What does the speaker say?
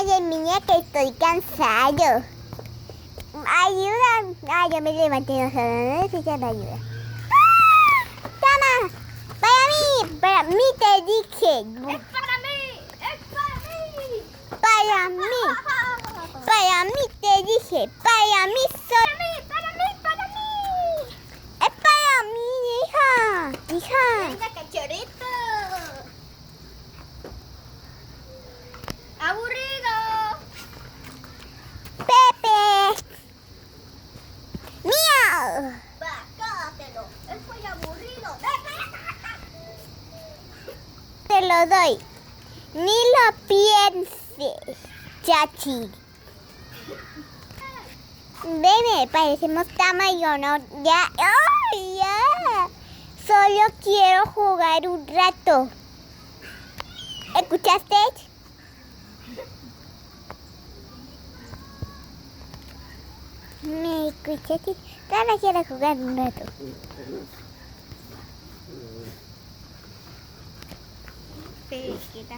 Oye, niña, que estoy cansado. Ayuda. Ah, yo me levanté, no sé, no necesitas ayuda. Toma, para mí te dije. ¡Es para mí! ¡Es para mí! Para mí te dije, para mí soy. ¡Para mí! ¡Para mí! Es para mí, hija. ¡Venga, cachorrito! ¡Aburrido! Pepe. Miau. Va, cógatelo. Es muy aburrido. Te lo doy. Ni lo pienses, chachi. Ven, parecemos tamaño, ¿no? Ya. ¡Ay, ya! Solo quiero jugar un rato. ¿Escuchaste? ¿Me escuchaste? Solo quiero jugar un rato. Sí, quita.